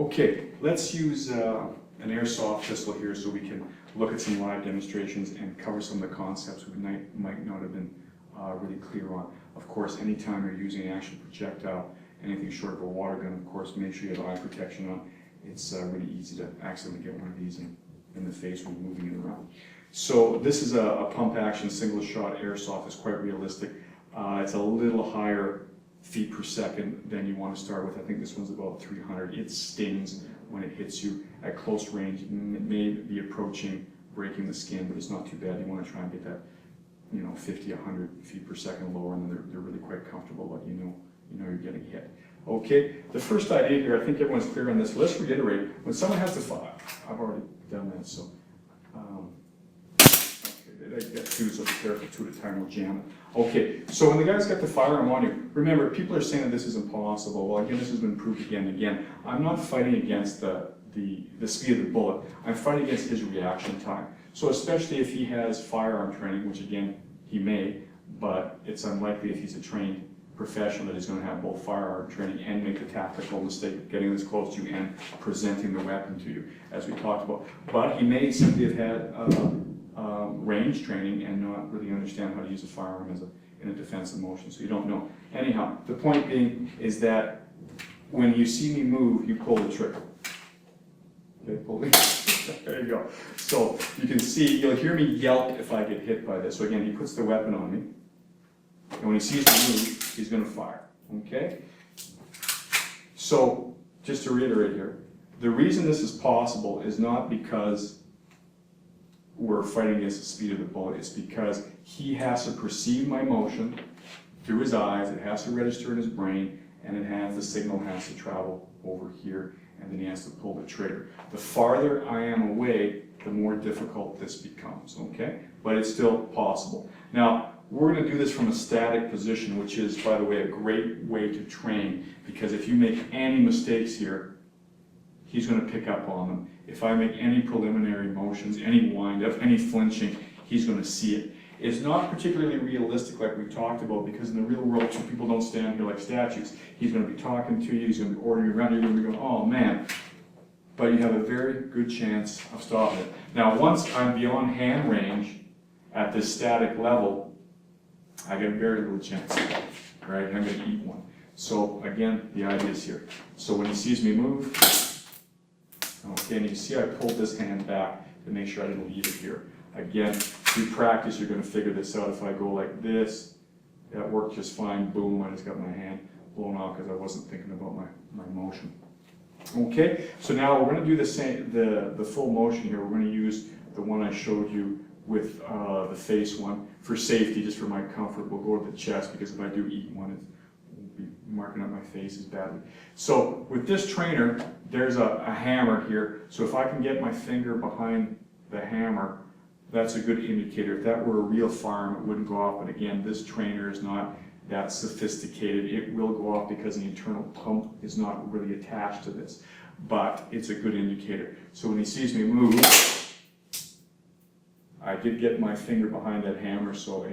Okay, let's use an airsoft pistol here so we can look at some live demonstrations and cover some of the concepts we might not have been really clear on. Of course, anytime you're using an actual projectile, anything short of a water gun, of course, make sure you have eye protection on. It's really easy to accidentally get one of these in the face when moving it around. So this is a pump action single shot airsoft. It's quite realistic. It's a little higher feet per second than you want to start with. I think this one's about 300. It stings when it hits you at close range. It may be approaching breaking the skin, but it's not too bad. You want to try and get that, 50, 100 feet per second lower, and then they're really quite comfortable, but you know you're getting hit. Okay, the first idea here, I think everyone's clear on this. Let's reiterate, when someone has to fire, I've already done that, so okay, they get two, so careful, two at a time will jam it. Okay, so when the guy's got the firearm on you, remember, people are saying that this is impossible. Well, again, this has been proved again and again. I'm not fighting against the speed of the bullet. I'm fighting against his reaction time. So especially if he has firearm training, which again, he may, but it's unlikely if he's a trained professional that he's going to have both firearm training and make the tactical mistake of getting this close to you and presenting the weapon to you, as we talked about. But he may simply have had range training and not really understand how to use a firearm in a defensive motion, so you don't know. Anyhow, the point being is that when you see me move, you pull the trigger. Okay, pull it. There you go. So you can see, you'll hear me yelp if I get hit by this. So again, he puts the weapon on me, and when he sees me move, he's going to fire. Okay? So just to reiterate here, the reason this is possible is not because we're fighting against the speed of the bullet. It's because he has to perceive my motion through his eyes, it has to register in his brain, and the signal has to travel over here, and then he has to pull the trigger. The farther I am away, the more difficult this becomes, okay? But it's still possible. Now, we're going to do this from a static position, which is, by the way, a great way to train, because if you make any mistakes here, he's going to pick up on them. If I make any preliminary motions, any wind-up, any flinching, he's going to see it. It's not particularly realistic like we talked about, because in the real world, two people don't stand here like statues. He's going to be talking to you, he's going to be ordering you around, you're going to be going, oh man. But you have a very good chance of stopping it. Now, once I'm beyond hand range at this static level, I get very little chance, right? I'm going to eat one. So again, the idea is here. So when he sees me move, okay, and you see I pulled this hand back to make sure I didn't leave it here. Again, through practice, you're going to figure this out. If I go like this, that worked just fine. Boom, I just got my hand blown off because I wasn't thinking about my motion. Okay, so now we're going to do the full motion here. We're going to use the one I showed you with the face one. For safety, just for my comfort, we'll go to the chest, because if I do eat one, it won't be marking up my face as badly. So with this trainer, there's a hammer here. So if I can get my finger behind the hammer, that's a good indicator. If that were a real firearm, it wouldn't go off. But again, this trainer is not that sophisticated. It will go off because the internal pump is not really attached to this. But it's a good indicator. So when he sees me move, I did get my finger behind that hammer, so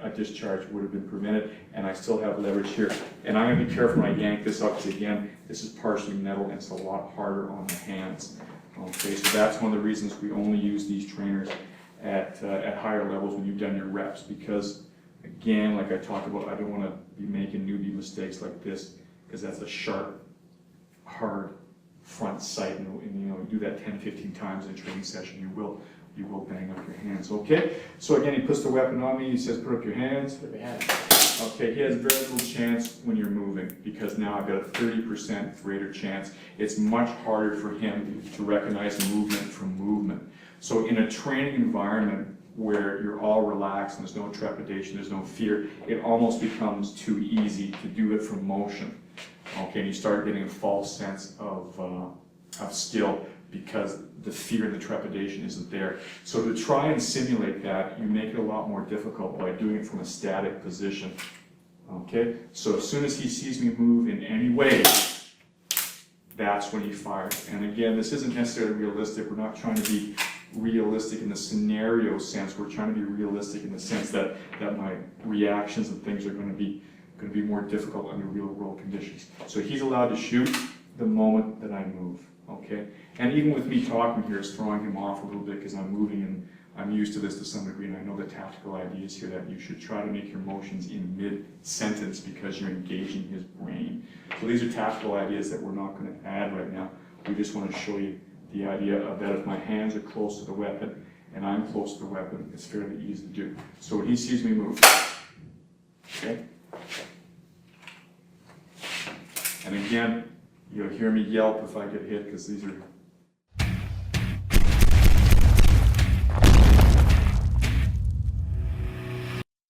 a discharge would have been prevented, and I still have leverage here. And I'm going to be careful when I yank this up, because again, this is partially metal and it's a lot harder on the hands. Okay, so that's one of the reasons we only use these trainers at higher levels when you've done your reps, because again, like I talked about, I don't want to be making newbie mistakes like this, because that's a sharp, hard front sight, and you do that 10-15 times in a training session, you will bang up your hands. Okay, so again, he puts the weapon on me, he says put up your hands. Put your hands. Okay, he has very little chance when you're moving, because now I've got a 30% greater chance. It's much harder for him to recognize movement from movement. So in a training environment where you're all relaxed and there's no trepidation, there's no fear, it almost becomes too easy to do it from motion. Okay, and you start getting a false sense of skill, because the fear and the trepidation isn't there. So to try and simulate that, you make it a lot more difficult by doing it from a static position. Okay, so as soon as he sees me move in any way, that's when he fires. And again, this isn't necessarily realistic. We're not trying to be realistic in the scenario sense. We're trying to be realistic in the sense that my reactions and things are going to be more difficult under real world conditions. So he's allowed to shoot the moment that I move. okay? And even with me talking here, it's throwing him off a little bit because I'm moving and I'm used to this to some degree, and I know the tactical ideas here that you should try to make your motions in mid-sentence because you're engaging his brain. So these are tactical ideas that we're not going to add right now. We just want to show you the idea of that if my hands are close to the weapon and I'm close to the weapon, it's fairly easy to do. So when he sees me move, okay? And again, you'll hear me yelp if I get hit because these are